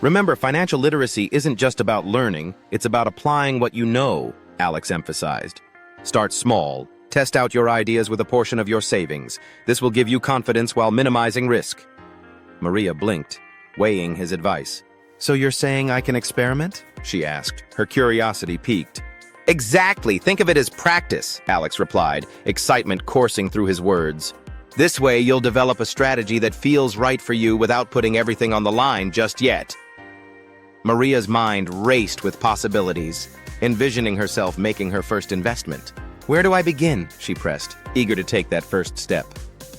Remember, financial literacy isn't just about learning, it's about applying what you know, Alex emphasized. Start small. Test out your ideas with a portion of your savings. This will give you confidence while minimizing risk. Maria blinked, weighing his advice. So you're saying I can experiment? She asked, her curiosity piqued. Exactly. Think of it as practice, Alex replied, excitement coursing through his words. This way, you'll develop a strategy that feels right for you without putting everything on the line just yet. Maria's mind raced with possibilities, envisioning herself making her first investment. Where do I begin? She pressed, eager to take that first step.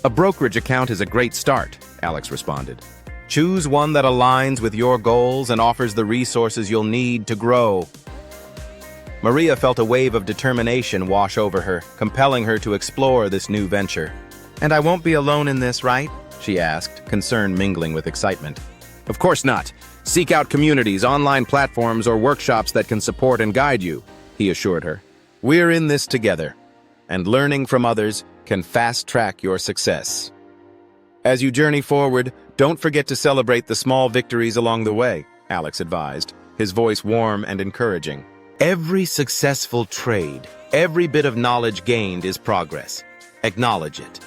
A brokerage account is a great start, Alex responded. Choose one that aligns with your goals and offers the resources you'll need to grow. Maria felt a wave of determination wash over her, compelling her to explore this new venture. And I won't be alone in this, right? She asked, concern mingling with excitement. Of course not. Seek out communities, online platforms, or workshops that can support and guide you, he assured her. We're in this together, and learning from others can fast-track your success. As you journey forward, don't forget to celebrate the small victories along the way, Alex advised, his voice warm and encouraging. Every successful trade, every bit of knowledge gained is progress. Acknowledge it.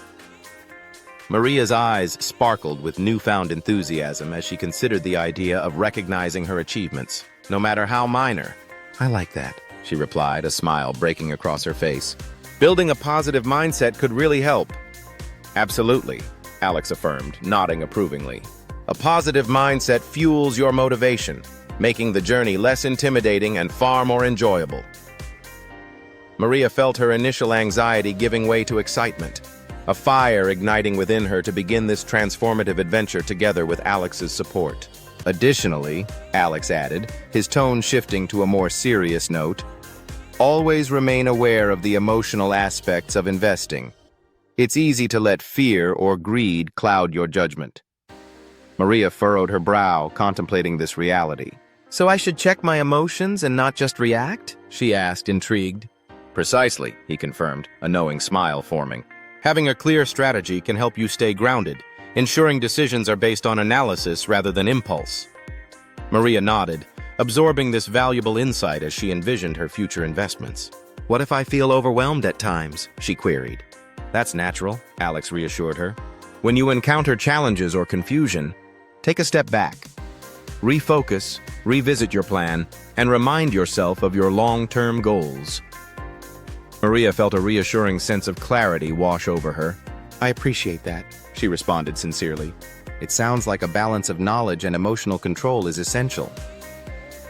Maria's eyes sparkled with newfound enthusiasm as she considered the idea of recognizing her achievements, no matter how minor. I like that, she replied, a smile breaking across her face. Building a positive mindset could really help. Absolutely, Alex affirmed, nodding approvingly. A positive mindset fuels your motivation, making the journey less intimidating and far more enjoyable. Maria felt her initial anxiety giving way to excitement, a fire igniting within her to begin this transformative adventure together with Alex's support. Additionally, Alex added, his tone shifting to a more serious note, always remain aware of the emotional aspects of investing. It's easy to let fear or greed cloud your judgment. Maria furrowed her brow, contemplating this reality. So I should check my emotions and not just react? She asked, intrigued. Precisely, he confirmed, a knowing smile forming. Having a clear strategy can help you stay grounded, ensuring decisions are based on analysis rather than impulse. Maria nodded, absorbing this valuable insight as she envisioned her future investments. What if I feel overwhelmed at times? She queried. That's natural, Alex reassured her. When you encounter challenges or confusion, take a step back. Refocus, revisit your plan, and remind yourself of your long-term goals. Maria felt a reassuring sense of clarity wash over her. I appreciate that, she responded sincerely. It sounds like a balance of knowledge and emotional control is essential.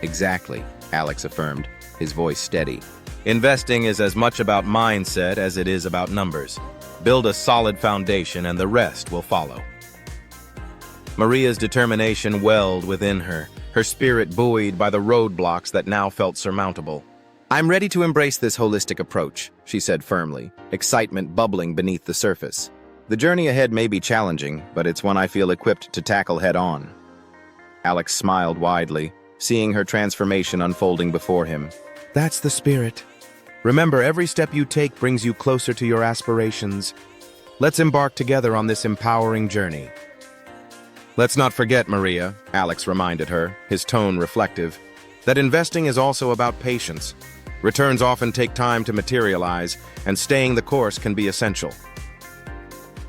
Exactly, Alex affirmed, his voice steady. Investing is as much about mindset as it is about numbers. Build a solid foundation and the rest will follow. Maria's determination welled within her, her spirit buoyed by the roadblocks that now felt surmountable. I'm ready to embrace this holistic approach, she said firmly, excitement bubbling beneath the surface. The journey ahead may be challenging, but it's one I feel equipped to tackle head-on. Alex smiled widely, seeing her transformation unfolding before him. That's the spirit. Remember, every step you take brings you closer to your aspirations. Let's embark together on this empowering journey. Let's not forget, Maria, Alex reminded her, his tone reflective, that investing is also about patience. Returns often take time to materialize, and staying the course can be essential.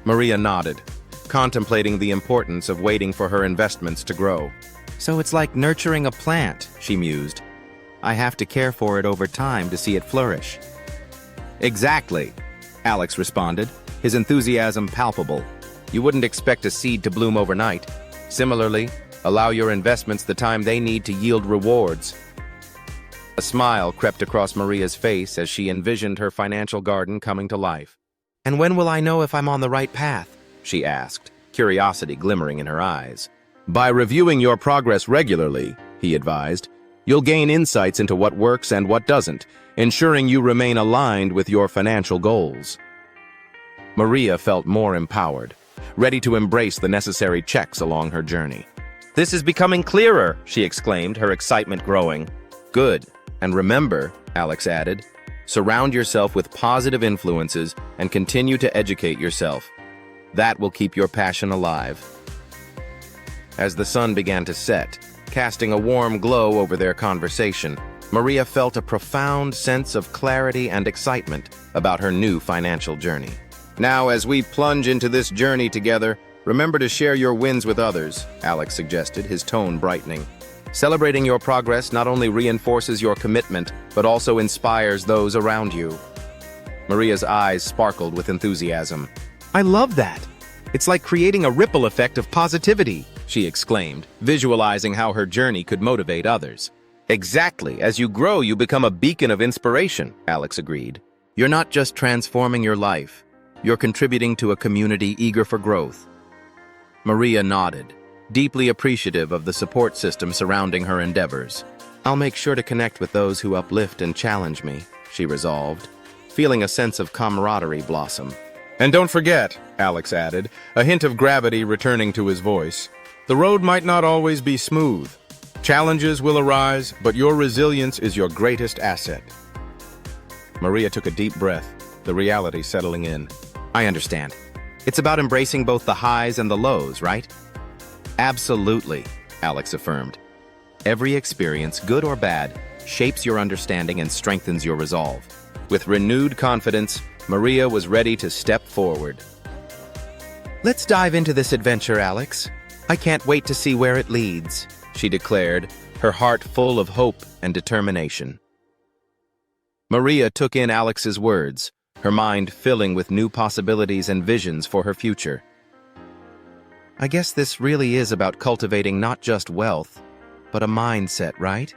Maria nodded, contemplating the importance of waiting for her investments to grow. So it's like nurturing a plant, she mused. I have to care for it over time to see it flourish. Exactly, Alex responded, his enthusiasm palpable. You wouldn't expect a seed to bloom overnight. Similarly, allow your investments the time they need to yield rewards. A smile crept across Maria's face as she envisioned her financial garden coming to life. And when will I know if I'm on the right path? She asked, curiosity glimmering in her eyes. By reviewing your progress regularly, he advised, you'll gain insights into what works and what doesn't, ensuring you remain aligned with your financial goals. Maria felt more empowered, ready to embrace the necessary checks along her journey. This is becoming clearer, she exclaimed, her excitement growing. Good. And remember, Alex added, surround yourself with positive influences and continue to educate yourself. That will keep your passion alive. As the sun began to set, casting a warm glow over their conversation. Maria felt a profound sense of clarity and excitement about her new financial journey. Now, as we plunge into this journey together, remember to share your wins with others, Alex suggested, his tone brightening. Celebrating your progress not only reinforces your commitment, but also inspires those around you. Maria's eyes sparkled with enthusiasm. "I love that! It's like creating a ripple effect of positivity," she exclaimed, visualizing how her journey could motivate others. "Exactly. As you grow, you become a beacon of inspiration," Alex agreed. "You're not just transforming your life. You're contributing to a community eager for growth." Maria nodded, deeply appreciative of the support system surrounding her endeavors. "I'll make sure to connect with those who uplift and challenge me," she resolved, feeling a sense of camaraderie blossom. "And don't forget," Alex added, a hint of gravity returning to his voice, "the road might not always be smooth. Challenges will arise, but your resilience is your greatest asset." Maria took a deep breath, the reality settling in. "I understand. It's about embracing both the highs and the lows, right?" "Absolutely," Alex affirmed. "Every experience, good or bad, shapes your understanding and strengthens your resolve." With renewed confidence, Maria was ready to step forward. "Let's dive into this adventure, Alex. I can't wait to see where it leads," she declared, her heart full of hope and determination. Maria took in Alex's words, her mind filling with new possibilities and visions for her future. "I guess this really is about cultivating not just wealth, but a mindset, right?"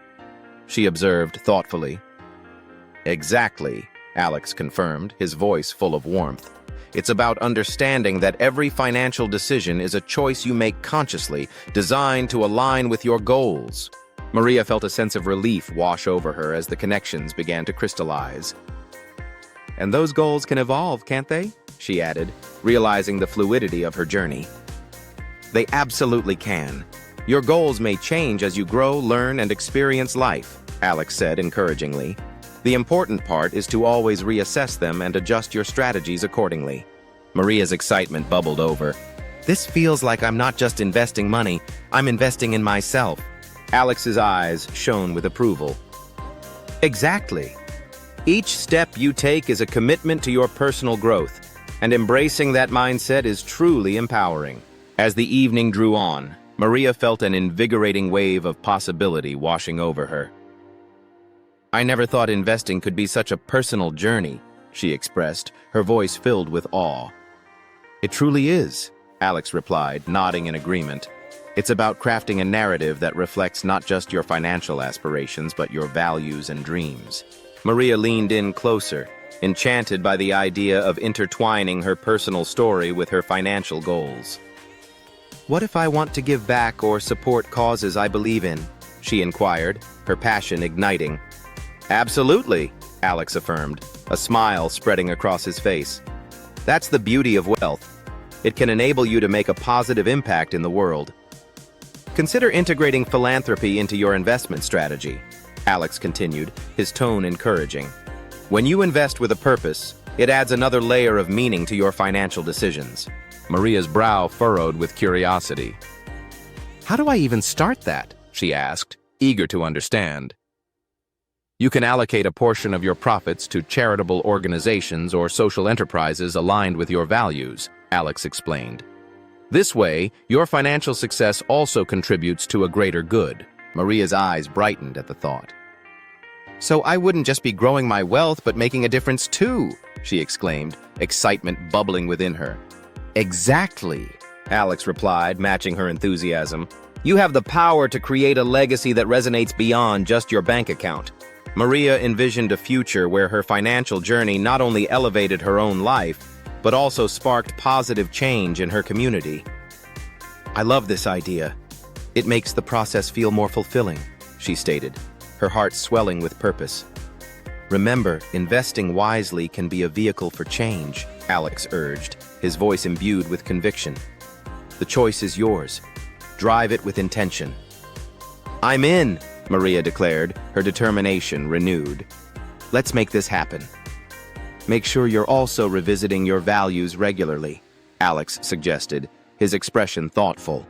she observed thoughtfully. "Exactly," Alex confirmed, his voice full of warmth. "It's about understanding that every financial decision is a choice you make consciously, designed to align with your goals." Maria felt a sense of relief wash over her as the connections began to crystallize. "And those goals can evolve, can't they?" she added, realizing the fluidity of her journey. "They absolutely can. Your goals may change as you grow, learn, and experience life," Alex said encouragingly. "The important part is to always reassess them and adjust your strategies accordingly." Maria's excitement bubbled over. "This feels like I'm not just investing money, I'm investing in myself." Alex's eyes shone with approval. "Exactly. Each step you take is a commitment to your personal growth, and embracing that mindset is truly empowering." As the evening drew on, Maria felt an invigorating wave of possibility washing over her. "I never thought investing could be such a personal journey," she expressed, her voice filled with awe. "It truly is," Alex replied, nodding in agreement. "It's about crafting a narrative that reflects not just your financial aspirations, but your values and dreams." Maria leaned in closer, enchanted by the idea of intertwining her personal story with her financial goals. "What if I want to give back or support causes I believe in?" she inquired, her passion igniting. "Absolutely," Alex affirmed, a smile spreading across his face. "That's the beauty of wealth. It can enable you to make a positive impact in the world." "Consider integrating philanthropy into your investment strategy," Alex continued, his tone encouraging. "When you invest with a purpose, it adds another layer of meaning to your financial decisions." Maria's brow furrowed with curiosity. "How do I even start that?" she asked, eager to understand. "You can allocate a portion of your profits to charitable organizations or social enterprises aligned with your values," Alex explained. "This way, your financial success also contributes to a greater good." Maria's eyes brightened at the thought. "So I wouldn't just be growing my wealth, but making a difference too," she exclaimed, excitement bubbling within her. "Exactly," Alex replied, matching her enthusiasm. "You have the power to create a legacy that resonates beyond just your bank account." Maria envisioned a future where her financial journey not only elevated her own life, but also sparked positive change in her community. "I love this idea. It makes the process feel more fulfilling," she stated, her heart swelling with purpose. "Remember, investing wisely can be a vehicle for change," Alex urged, his voice imbued with conviction. "The choice is yours. Drive it with intention." "I'm in," Maria declared, her determination renewed. "Let's make this happen." "Make sure you're also revisiting your values regularly," Alex suggested, his expression thoughtful.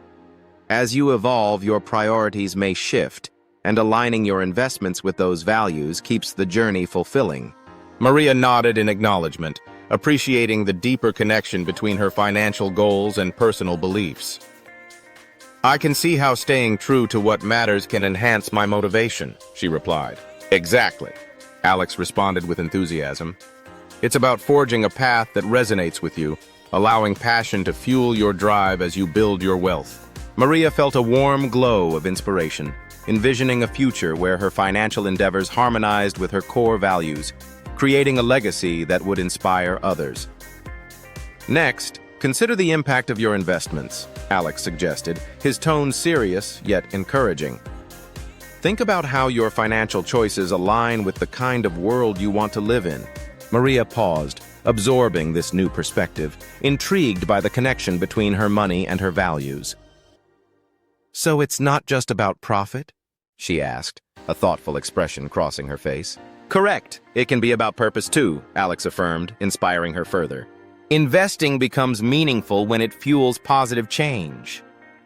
As you evolve, your priorities may shift, and aligning your investments with those values keeps the journey fulfilling. Maria nodded in acknowledgement, appreciating the deeper connection between her financial goals and personal beliefs. "I can see how staying true to what matters can enhance my motivation," she replied. "Exactly," Alex responded with enthusiasm. "It's about forging a path that resonates with you, allowing passion to fuel your drive as you build your wealth." Maria felt a warm glow of inspiration, envisioning a future where her financial endeavors harmonized with her core values, creating a legacy that would inspire others. Next, consider the impact of your investments, Alex suggested, his tone serious yet encouraging. Think about how your financial choices align with the kind of world you want to live in. Maria paused, absorbing this new perspective, intrigued by the connection between her money and her values. "So it's not just about profit?" she asked, a thoughtful expression crossing her face. "Correct. It can be about purpose too," Alex affirmed, inspiring her further. "Investing becomes meaningful when it fuels positive change."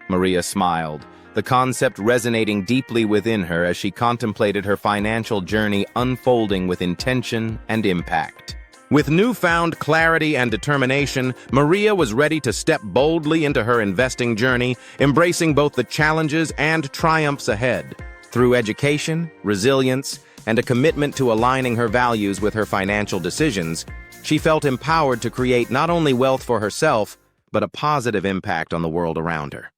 Maria smiled, the concept resonating deeply within her as she contemplated her financial journey unfolding with intention and impact. With newfound clarity and determination, Maria was ready to step boldly into her investing journey, embracing both the challenges and triumphs ahead. Through education, resilience, and a commitment to aligning her values with her financial decisions, she felt empowered to create not only wealth for herself, but a positive impact on the world around her.